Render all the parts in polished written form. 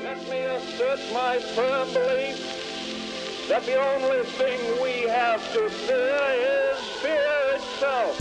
Let me assert my firm belief that the only thing we have to fear is fear itself.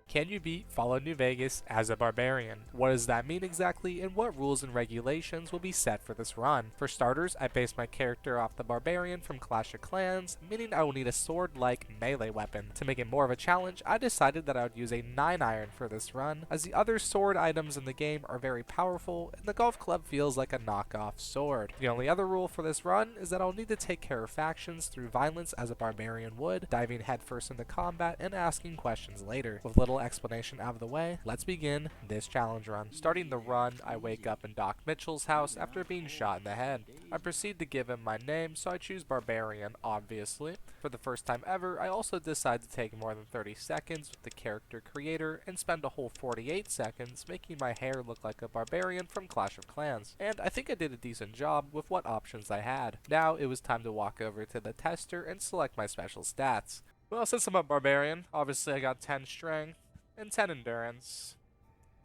Can you beat Fallout New Vegas as a Barbarian? What does that mean exactly, and what rules and regulations will be set for this run? For starters, I based my character off the Barbarian from Clash of Clans, meaning I will need a sword-like melee weapon. To make it more of a challenge, I decided that I would use a 9-iron for this run, as the other sword items in the game are very powerful, and the golf club feels like a knockoff sword. The only other rule for this run is that I'll need to take care of factions through violence as a Barbarian would, diving headfirst into combat and asking questions later. With little explanation out of the way, let's begin this challenge run. Starting the run, I wake up in Doc Mitchell's house after being shot in the head. I proceed to give him my name, so I choose Barbarian, obviously. For the first time ever, I also decide to take more than 30 seconds with the character creator and spend a whole 48 seconds making my hair look like a Barbarian from Clash of Clans. And I think I did a decent job with what options I had. Now it was time to walk over to the tester and select my special stats. Well, since I'm a Barbarian, obviously I got 10 strength and 10 endurance,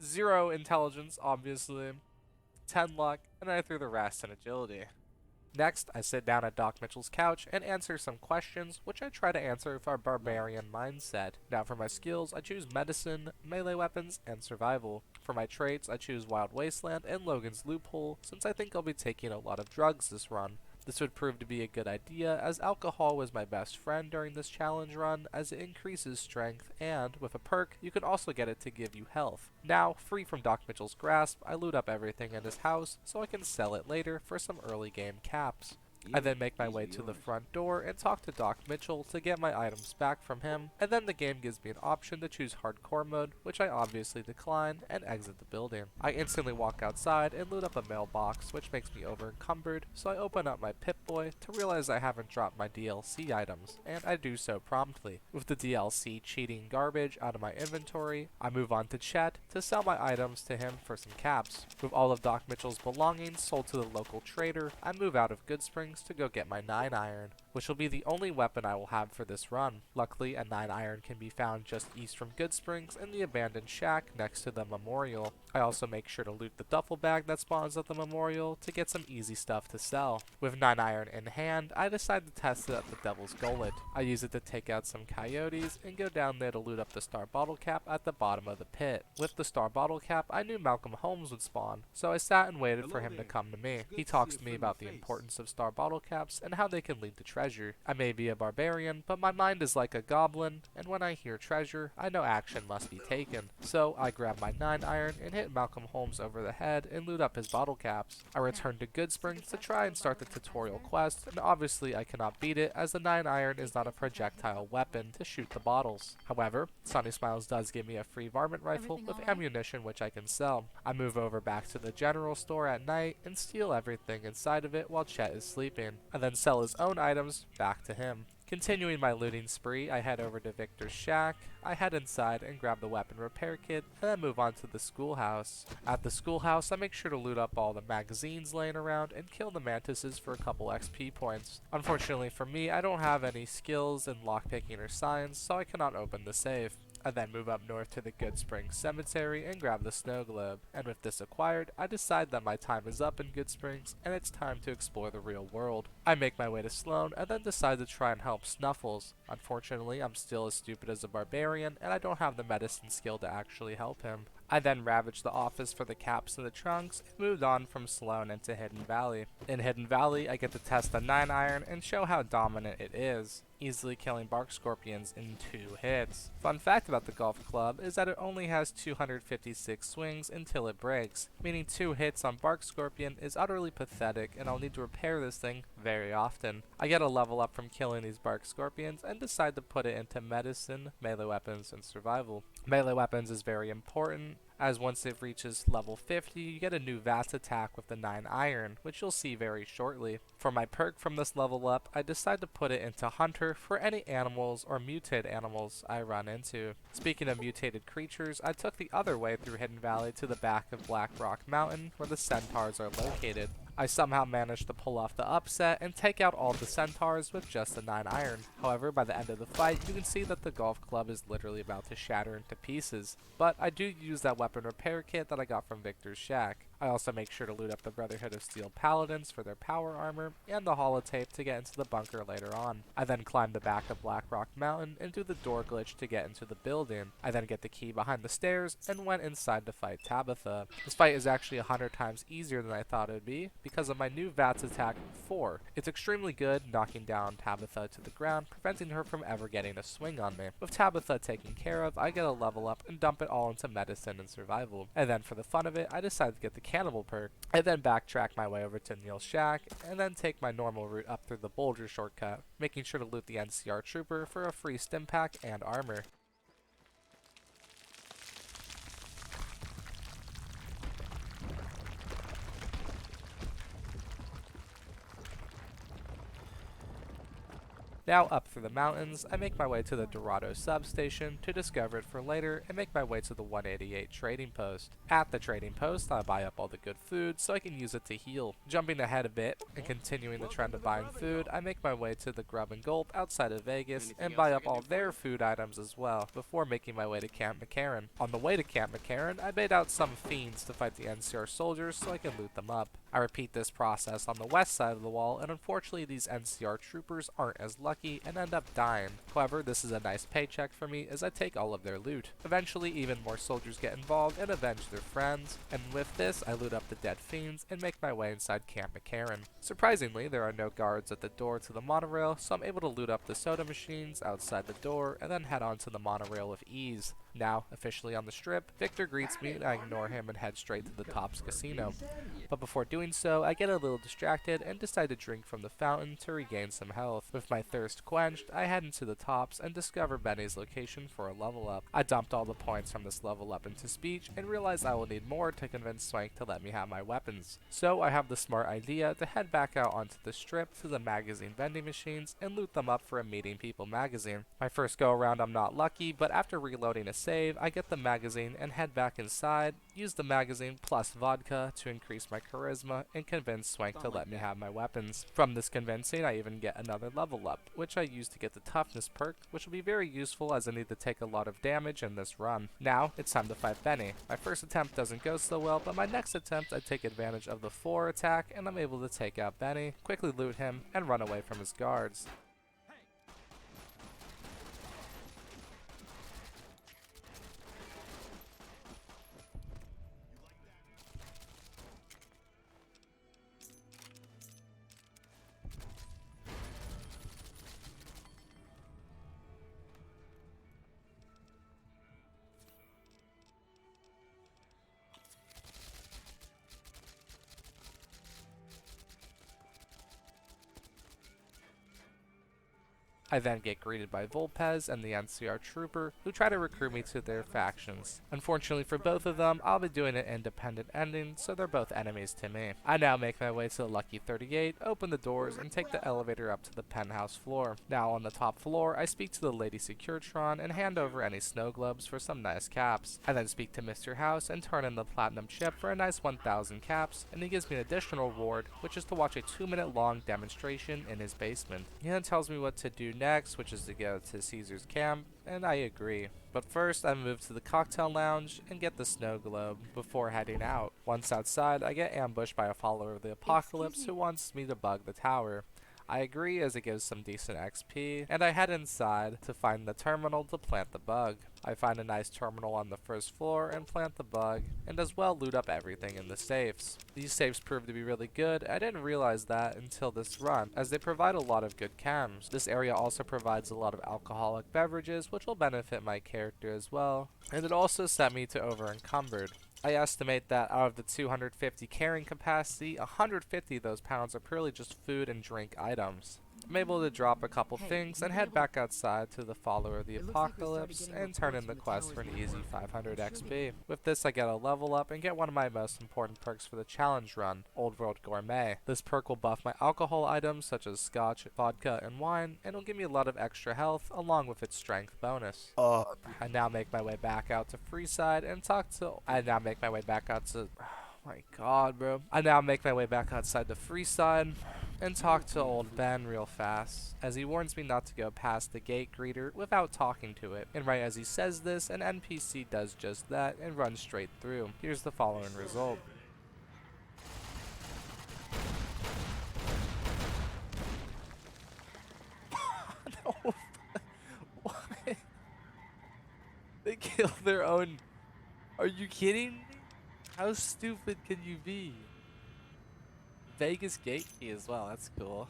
0 intelligence obviously, 10 luck, and I threw the rest in agility. Next, I sit down at Doc Mitchell's couch and answer some questions, which I try to answer with our Barbarian mindset. Now for my skills, I choose Medicine, Melee Weapons, and Survival. For my traits, I choose Wild Wasteland and Logan's Loophole, since I think I'll be taking a lot of drugs this run. This would prove to be a good idea, as alcohol was my best friend during this challenge run, as it increases strength, and, with a perk, you can also get it to give you health. Now, free from Doc Mitchell's grasp, I loot up everything in his house, so I can sell it later for some early game caps. I then make my way to the front door and talk to Doc Mitchell to get my items back from him, and then the game gives me an option to choose hardcore mode, which I obviously decline, and exit the building. I instantly walk outside and loot up a mailbox, which makes me over encumbered, so I open up my Pip-Boy to realize I haven't dropped my DLC items, and I do so promptly. With the DLC cheating garbage out of my inventory, I move on to Chet to sell my items to him for some caps. With all of Doc Mitchell's belongings sold to the local trader, I move out of Goodsprings to go get my 9-iron, which will be the only weapon I will have for this run. Luckily, a 9-iron can be found just east from Goodsprings in the abandoned shack next to the memorial. I also make sure to loot the duffel bag that spawns at the memorial to get some easy stuff to sell. With 9-iron in hand, I decide to test it at the Devil's Gullet. I use it to take out some coyotes and go down there to loot up the star bottle cap at the bottom of the pit. With the star bottle cap, I knew Malcolm Holmes would spawn, so I sat and waited for him to come to me. He talks to me about the importance of star bottle caps and how they can lead to treasure. I may be a barbarian, but my mind is like a goblin, and when I hear treasure, I know action must be taken. So I grab my 9-iron and hit Malcolm Holmes over the head and loot up his bottle caps. I return to Goodsprings to try and start the tutorial quest, and obviously I cannot beat it as the 9-iron is not a projectile weapon to shoot the bottles. However, Sunny Smiles does give me a free varmint rifle with ammunition which I can sell. I move over back to the general store at night and steal everything inside of it while Chet is sleeping. I then sell his own items back to him. Continuing my looting spree, I head over to Victor's shack. I head inside and grab the weapon repair kit, and then move on to the schoolhouse. At the schoolhouse, I make sure to loot up all the magazines laying around and kill the mantises for a couple XP points. Unfortunately for me, I don't have any skills in lockpicking or science, so I cannot open the safe. I then move up north to the Goodsprings Cemetery and grab the snow globe, and with this acquired, I decide that my time is up in Goodsprings and it's time to explore the real world. I make my way to Sloan and then decide to try and help Snuffles. Unfortunately, I'm still as stupid as a barbarian and I don't have the medicine skill to actually help him. I then ravaged the office for the caps and the trunks and moved on from Sloan into Hidden Valley. In Hidden Valley, I get to test the 9-iron and show how dominant it is, easily killing bark scorpions in 2 hits. Fun fact about the golf club is that it only has 256 swings until it breaks, meaning 2 hits on bark scorpion is utterly pathetic and I'll need to repair this thing very often. I get a level up from killing these bark scorpions and decide to put it into medicine, melee weapons, and survival. Melee weapons is very important, as once it reaches level 50, you get a new VATS attack with the 9-iron, which you'll see very shortly. For my perk from this level up, I decide to put it into Hunter for any animals or mutated animals I run into. Speaking of mutated creatures, I took the other way through Hidden Valley to the back of Black Rock Mountain, where the centaurs are located. I somehow managed to pull off the upset and take out all the centaurs with just a 9 iron. However, by the end of the fight, you can see that the golf club is literally about to shatter into pieces. But I do use that weapon repair kit that I got from Victor's shack. I also make sure to loot up the Brotherhood of Steel Paladins for their power armor and the holotape to get into the bunker later on. I then climb the back of Black Rock Mountain and do the door glitch to get into the building. I then get the key behind the stairs and went inside to fight Tabitha. This fight is actually 100 times easier than I thought it would be because of my new VATS attack 4. It's extremely good, knocking down Tabitha to the ground, preventing her from ever getting a swing on me. With Tabitha taken care of, I get a level up and dump it all into medicine and survival. And then for the fun of it, I decide to get the cannibal perk. I then backtrack my way over to Neil's shack and then take my normal route up through the boulder shortcut, making sure to loot the NCR trooper for a free stim pack and armor. Now up through the mountains, I make my way to the Dorado substation to discover it for later and make my way to the 188 trading post. At the trading post, I buy up all the good food so I can use it to heal. Jumping ahead a bit and continuing the trend of buying food, I make my way to the Grub and Gulp outside of Vegas and buy up all their food items as well before making my way to Camp McCarran. On the way to Camp McCarran, I bait out some fiends to fight the NCR soldiers so I can loot them up. I repeat this process on the west side of the wall, and unfortunately these NCR troopers aren't as lucky and end up dying. However, this is a nice paycheck for me as I take all of their loot. Eventually, even more soldiers get involved and avenge their friends, and with this, I loot up the dead fiends and make my way inside Camp McCarran. Surprisingly, there are no guards at the door to the monorail, so I'm able to loot up the soda machines outside the door and then head on to the monorail with ease. Now, officially on the strip, Victor greets me and I ignore him and head straight to the Tops Casino. But before doing so, I get a little distracted and decide to drink from the fountain to regain some health. With my thirst quenched, I head into the Tops and discover Benny's location for a level up. I dumped all the points from this level up into speech and realize I will need more to convince Swank to let me have my weapons. So I have the smart idea to head back out onto the strip to the magazine vending machines and loot them up for a Meeting People magazine. My first go around I'm not lucky, but after reloading a save, I get the magazine and head back inside, use the magazine plus vodka to increase my charisma and convince Swank to let me have my weapons. From this convincing, I even get another level up, which I use to get the toughness perk, which will be very useful as I need to take a lot of damage in this run. Now, it's time to fight Benny. My first attempt doesn't go so well, but my next attempt I take advantage of the 4 attack and I'm able to take out Benny, quickly loot him, and run away from his guards. I then get greeted by Volpez and the NCR trooper, who try to recruit me to their factions. Unfortunately for both of them, I'll be doing an independent ending, so they're both enemies to me. I now make my way to the Lucky 38, open the doors, and take the elevator up to the penthouse floor. Now on the top floor, I speak to the Lady Securitron and hand over any snow globes for some nice caps. I then speak to Mr. House and turn in the platinum chip for a nice 1,000 caps, and he gives me an additional reward, which is to watch a 2-minute long demonstration in his basement. He then tells me what to do next, which is to go to Caesar's camp, and I agree. But first, I move to the cocktail lounge and get the snow globe before heading out. Once outside, I get ambushed by a follower of the apocalypse who wants me to bug the tower. I agree as it gives some decent XP, and I head inside to find the terminal to plant the bug. I find a nice terminal on the first floor and plant the bug, and as well loot up everything in the safes. These safes prove to be really good. I didn't realize that until this run, as they provide a lot of good cams. This area also provides a lot of alcoholic beverages, which will benefit my character as well, and it also set me to over encumbered. I estimate that out of the 250 carrying capacity, 150 of those pounds are purely just food and drink items. I'm able to drop a couple things and head back outside to the follower of the apocalypse and turn in the quest for an easy 500 XP. With this I get a level up and get one of my most important perks for the challenge run, Old World Gourmet. This perk will buff my alcohol items such as scotch, vodka, and wine, and will give me a lot of extra health along with its strength bonus. I now make my way back out to Freeside and talk to My god, bro. I now make my way back outside the Freeside and talk to old Ben real fast, as he warns me not to go past the gate greeter without talking to it. And right as he says this, an NPC does just that and runs straight through. Here's the following result. No. What? They killed their own. Are you kidding me? How stupid can you be? Vegas gate key as well, that's cool.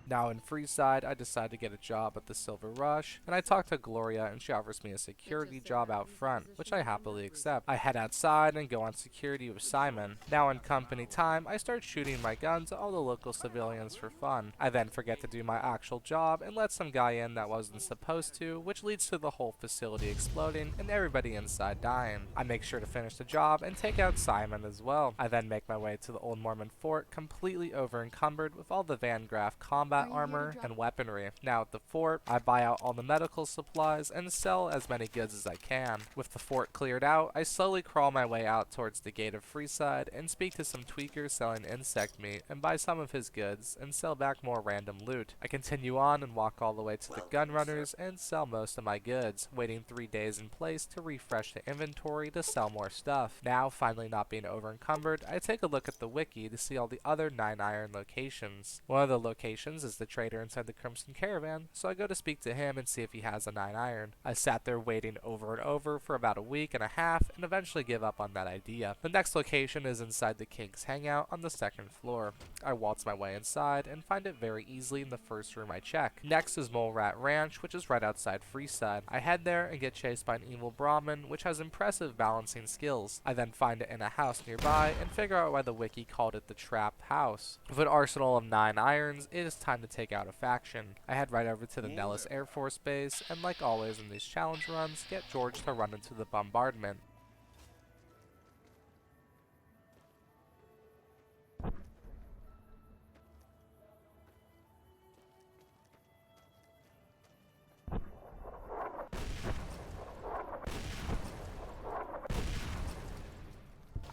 Now in Freeside, I decide to get a job at the Silver Rush, and I talk to Gloria and she offers me a security job out front, which I happily accept. I head outside and go on security with Simon. Now in company time, I start shooting my guns at all the local civilians for fun. I then forget to do my actual job and let some guy in that wasn't supposed to, which leads to the whole facility exploding and everybody inside dying. I make sure to finish the job and take out Simon as well. I then make my way to the old Mormon fort, completely over encumbered with all the Van Graff combat armor and weaponry. Now at the fort, I buy out all the medical supplies and sell as many goods as I can. With the fort cleared out, I slowly crawl my way out towards the gate of Freeside and speak to some tweakers selling insect meat and buy some of his goods and sell back more random loot. I continue on and walk all the way to the gun runners and sell most of my goods, waiting 3 days in place to refresh the inventory to sell more stuff. Now, finally not being over encumbered, I take a look at the wiki to see all the other 9 iron locations. One of the locations is the trader inside the Crimson Caravan, so I go to speak to him and see if he has a 9 iron. I sat there waiting over and over for about a week and a half and eventually give up on that idea. The next location is inside the King's Hangout on the 2nd floor. I waltz my way inside and find it very easily in the first room I check. Next is Mole Rat Ranch, which is right outside Freeside. I head there and get chased by an evil Brahmin, which has impressive balancing skills. I then find it in a house nearby and figure out why the wiki called it the Trap House. With an arsenal of 9 irons, it is time to take out a faction. I head right over to the Nellis Air Force Base, and like always in these challenge runs, get George to run into the bombardment.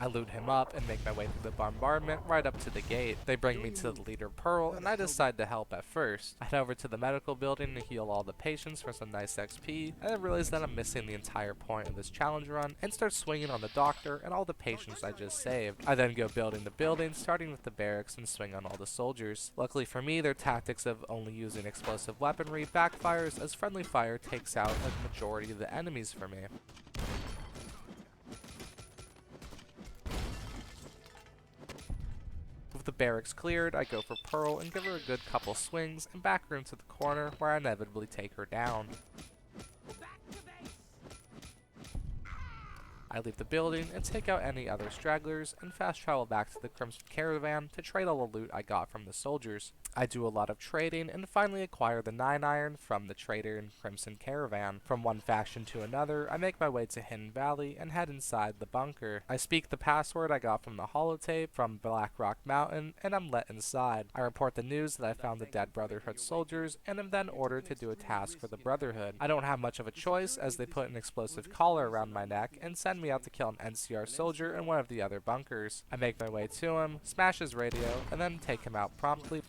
I loot him up and make my way through the bombardment right up to the gate. They bring me to the leader Pearl, and I decide to help at first. I head over to the medical building to heal all the patients for some nice XP, and I realize that I'm missing the entire point of this challenge run, and start swinging on the doctor and all the patients I just saved. I then go building the building, starting with the barracks, and swing on all the soldiers. Luckily for me, their tactics of only using explosive weaponry backfires, as friendly fire takes out a majority of the enemies for me. With the barracks cleared, I go for Pearl and give her a good couple swings and back her into the corner where I inevitably take her down. I leave the building and take out any other stragglers and fast travel back to the Crimson Caravan to trade all the loot I got from the soldiers. I do a lot of trading and finally acquire the 9 iron from the trader in Crimson Caravan. From one faction to another, I make my way to Hidden Valley and head inside the bunker. I speak the password I got from the holotape from Black Rock Mountain and I'm let inside. I report the news that I found the dead Brotherhood soldiers and am then ordered to do a task for the Brotherhood. I don't have much of a choice as they put an explosive collar around my neck and send me out to kill an NCR soldier in one of the other bunkers. I make my way to him, smash his radio, and then take him out promptly.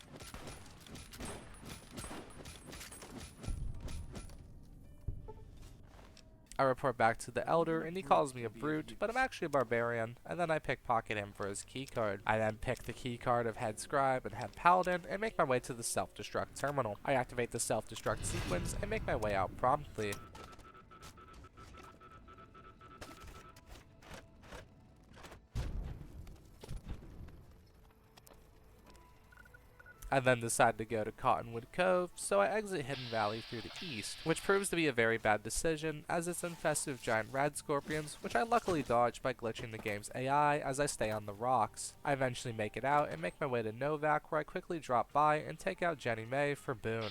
I report back to the Elder and he calls me a brute, but I'm actually a barbarian, and then I pickpocket him for his keycard. I then pick the keycard of Head Scribe and Head Paladin and make my way to the self-destruct terminal. I activate the self-destruct sequence and make my way out promptly. I then decide to go to Cottonwood Cove, so I exit Hidden Valley through the east, which proves to be a very bad decision as it's infested with giant rad scorpions, which I luckily dodge by glitching the game's AI as I stay on the rocks. I eventually make it out and make my way to Novak, where I quickly drop by and take out Jenny May for Boone.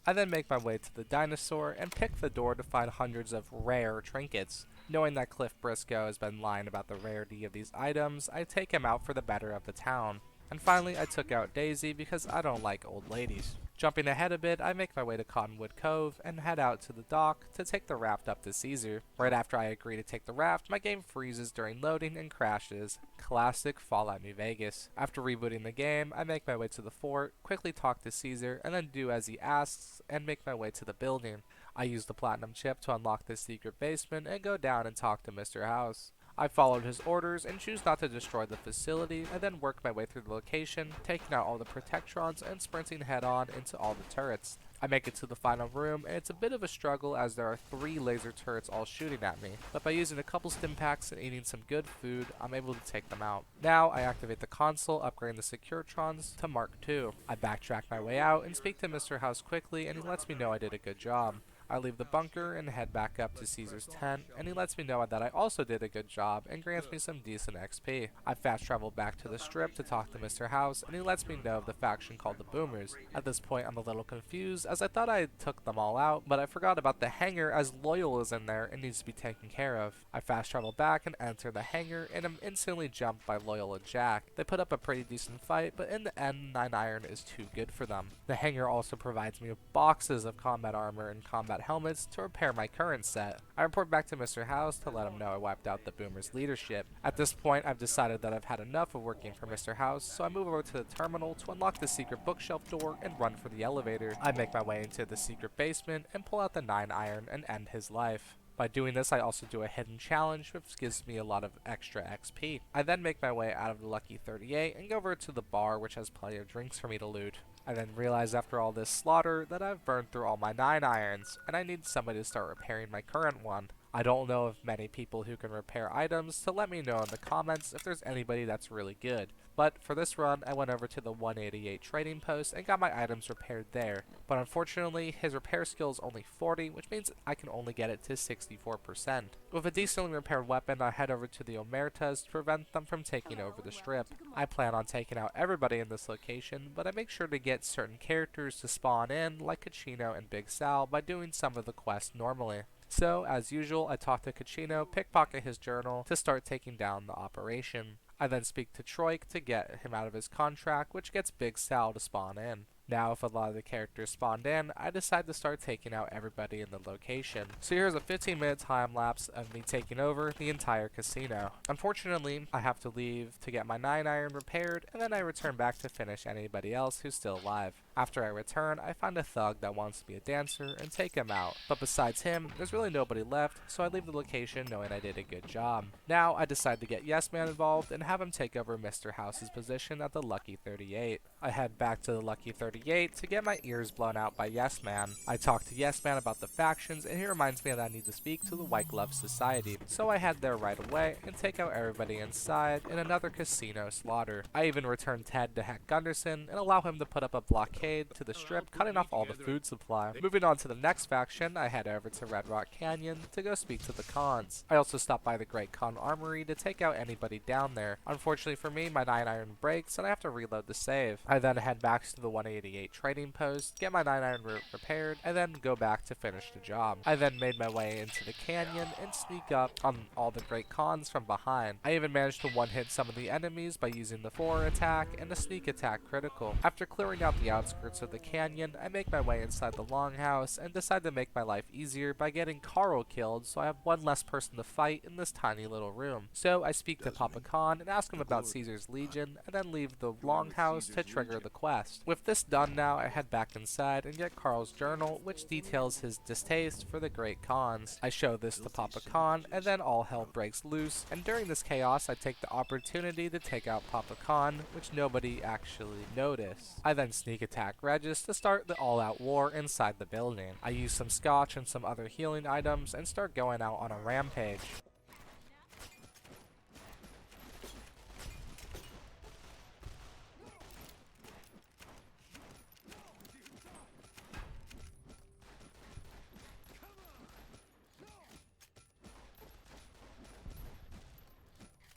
I then make my way to the dinosaur and pick the door to find hundreds of rare trinkets. Knowing that Cliff Briscoe has been lying about the rarity of these items, I take him out for the better of the town. And finally, I took out Daisy because I don't like old ladies. Jumping ahead a bit, I make my way to Cottonwood Cove and head out to the dock to take the raft up to Caesar. Right after I agree to take the raft, my game freezes during loading and crashes. Classic Fallout New Vegas. After rebooting the game, I make my way to the fort, quickly talk to Caesar, and then do as he asks and make my way to the building. I use the platinum chip to unlock the secret basement and go down and talk to Mr. House. I followed his orders and choose not to destroy the facility, and then work my way through the location, taking out all the protectrons and sprinting head on into all the turrets. I make it to the final room, and it's a bit of a struggle as there are 3 laser turrets all shooting at me, but by using a couple stim packs and eating some good food, I'm able to take them out. Now I activate the console, upgrading the Securitrons to Mark II. I backtrack my way out and speak to Mr. House quickly, and he lets me know I did a good job. I leave the bunker and head back up to Caesar's tent, and he lets me know that I also did a good job and grants me some decent XP. I fast travel back to the strip to talk to Mr. House, and he lets me know of the faction called the Boomers. At this point, I'm a little confused as I thought I took them all out, but I forgot about the hangar as Loyal is in there and needs to be taken care of. I fast travel back and enter the hangar, and am instantly jumped by Loyal and Jack. They put up a pretty decent fight, but in the end, 9 iron is too good for them. The hangar also provides me with boxes of combat armor and combat helmets to repair my current set. I report back to Mr. House to let him know I wiped out the Boomers' leadership. At this point, I've decided that I've had enough of working for Mr. House, so I move over to the terminal to unlock the secret bookshelf door and run for the elevator. I make my way into the secret basement and pull out the 9 iron and end his life. By doing this, I also do a hidden challenge, which gives me a lot of extra XP. I then make my way out of the Lucky 38 and go over to the bar, which has plenty of drinks for me to loot. I then realize after all this slaughter that I've burned through all my 9 irons, and I need somebody to start repairing my current one. I don't know of many people who can repair items, so let me know in the comments if there's anybody that's really good. But for this run, I went over to the 188 trading post and got my items repaired there. But unfortunately, his repair skill is only 40, which means I can only get it to 64%. With a decently repaired weapon, I head over to the Omertas to prevent them from taking over the strip. I plan on taking out everybody in this location, but I make sure to get certain characters to spawn in, like Kachino and Big Sal, by doing some of the quests normally. So, as usual, I talk to Kachino, pickpocket his journal to start taking down the operation. I then speak to Troik to get him out of his contract, which gets Big Sal to spawn in. Now, if a lot of the characters spawned in, I decide to start taking out everybody in the location. So here's a 15-minute time lapse of me taking over the entire casino. Unfortunately, I have to leave to get my 9 iron repaired, and then I return back to finish anybody else who's still alive. After I return, I find a thug that wants to be a dancer and take him out. But besides him, there's really nobody left, so I leave the location knowing I did a good job. Now, I decide to get Yes Man involved and have him take over Mr. House's position at the Lucky 38. I head back to the Lucky 38 to get my ears blown out by Yes Man. I talk to Yes Man about the factions, and he reminds me that I need to speak to the White Glove Society. So I head there right away and take out everybody inside in another casino slaughter. I even return Ted to hack Gunderson and allow him to put up a blockade to the strip, cutting off all the food supply. Moving on to the next faction, I head over to Red Rock Canyon to go speak to the Khans. I also stop by the Great Khan Armory to take out anybody down there. Unfortunately for me, my 9 iron breaks and I have to reload the save. I then head back to the 188 trading post, get my 9 iron repaired, and then go back to finish the job. I then made my way into the canyon and sneak up on all the Great Khans from behind. I even managed to one-hit some of the enemies by using the 4 attack and a sneak attack critical. After clearing out the outskirts of the canyon, I make my way inside the longhouse and decide to make my life easier by getting Carl killed so I have one less person to fight in this tiny little room. So I speak to Papa Khan and ask him about Caesar's Legion and then leave the longhouse to trigger the quest. With this done now, I head back inside and get Carl's journal, which details his distaste for the Great Khans. I show this to Papa Khan and then all hell breaks loose, and during this chaos I take the opportunity to take out Papa Khan, which nobody actually noticed. I then sneak attack Regis to start the all-out war inside the building. I use some scotch and some other healing items and start going out on a rampage.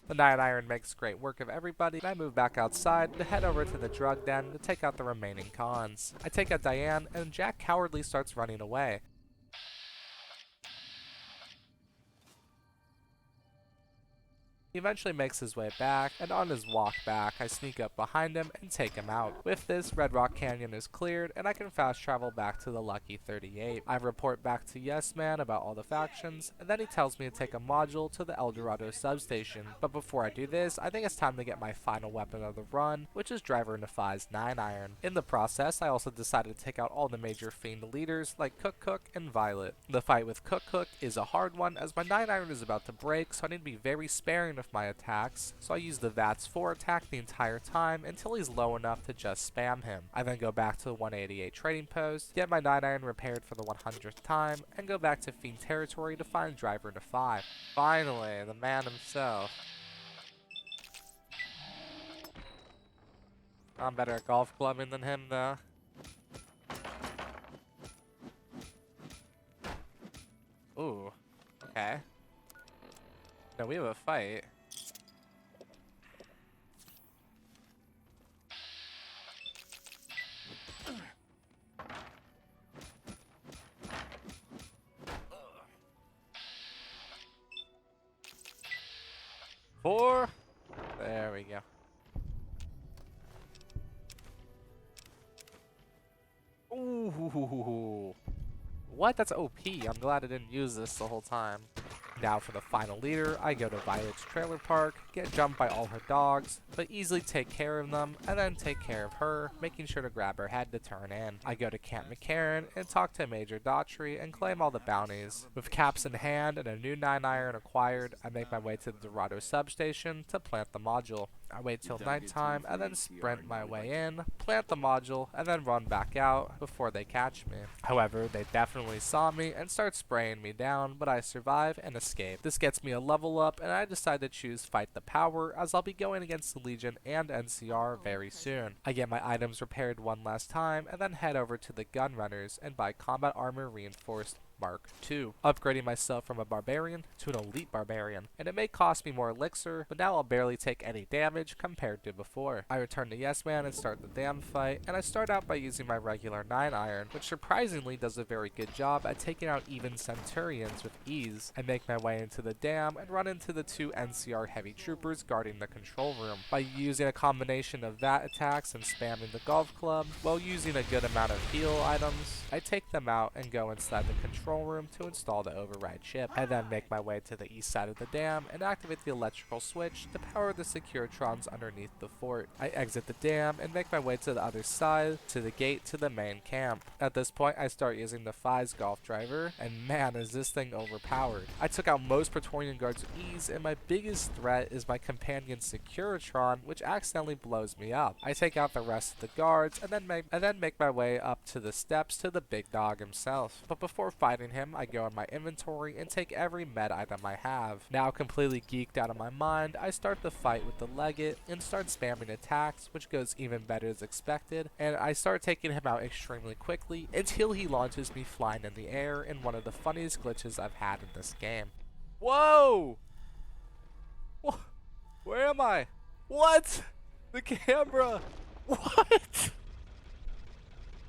The 9 iron makes great work of everybody, and I move back outside to head over to the drug den to take out the remaining Khans. I take out Diane, and Jack cowardly starts running away. He eventually makes his way back, and on his walk back, I sneak up behind him and take him out. With this, Red Rock Canyon is cleared, and I can fast travel back to the Lucky 38. I report back to Yes Man about all the factions, and then he tells me to take a module to the El Dorado substation. But before I do this, I think it's time to get my final weapon of the run, which is Driver Nefai's 9-iron. In the process, I also decided to take out all the major Fiend leaders like Cook and Violet. The fight with Cook is a hard one, as my 9-iron is about to break, so I need to be very sparing of my attacks, so I use the VATS 4 attack the entire time until he's low enough to just spam him. I then go back to the 188 trading post, get my 9-iron repaired for the 100th time, and go back to Fiend territory to find Driver Nefai. Finally, the man himself. I'm better at golf clubbing than him though. Ooh, okay. No, we have a fight. Four. There we go. Ooh. What? That's OP. I'm glad I didn't use this the whole time. Now for the final leader, I go to Violet's trailer park, get jumped by all her dogs, but easily take care of them, and then take care of her, making sure to grab her head to turn in. I go to Camp McCarran and talk to Major Daughtry and claim all the bounties. With caps in hand and a new 9-iron acquired, I make my way to the Dorado substation to plant the module. I wait till nighttime and then sprint my way in, plant the module, and then run back out before they catch me. However, they definitely saw me and start spraying me down, but I survive and escape. This gets me a level up, and I decide to choose Fight the Power, as I'll be going against the Legion and NCR very soon. I get my items repaired one last time, and then head over to the Gun Runners and buy Combat Armor Reinforced Mark II, upgrading myself from a Barbarian to an Elite Barbarian, and it may cost me more elixir, but now I'll barely take any damage compared to before. I return to Yes Man and start the dam fight, and I start out by using my regular 9-iron, which surprisingly does a very good job at taking out even Centurions with ease. I make my way into the dam and run into the 2 NCR heavy troopers guarding the control room. By using a combination of VAT attacks and spamming the golf club, while using a good amount of heal items, I take them out and go inside the control room to install the override chip. I then make my way to the east side of the dam and activate the electrical switch to power the Securitrons underneath the fort. I exit the dam and make my way to the other side, to the gate to the main camp. At this point, I start using the Nefai's golf driver, and man, is this thing overpowered. I took out most Praetorian guards with ease, and my biggest threat is my companion Securitron, which accidentally blows me up. I take out the rest of the guards and then make my way up to the steps to the big dog himself. But before fighting him, I go in my inventory and take every med item I have. Now completely geeked out of my mind, I start the fight with the Legate and start spamming attacks, which goes even better as expected, and I start taking him out extremely quickly until he launches me flying in the air in one of the funniest glitches I've had in this game. Whoa! Where am I? What? The camera! What?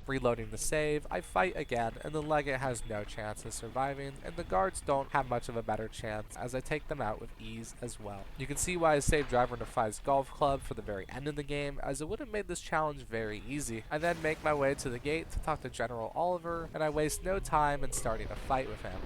Reloading the save, I fight again, and the Legate has no chance of surviving, and the guards don't have much of a better chance as I take them out with ease as well. You can see why I saved Driver Nefai's golf club for the very end of the game, as it would have made this challenge very easy. I then make my way to the gate to talk to General Oliver, and I waste no time in starting a fight with him.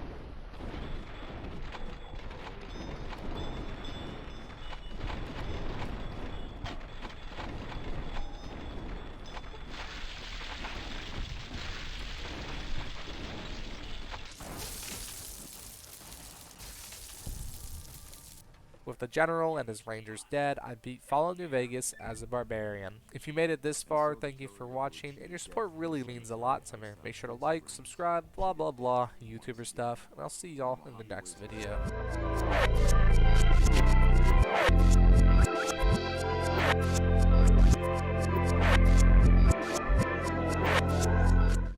With the General and his Rangers dead, I beat Fallout New Vegas as a Barbarian. If you made it this far, thank you for watching, and your support really means a lot to me. Make sure to like, subscribe, blah blah blah, YouTuber stuff, and I'll see y'all in the next video.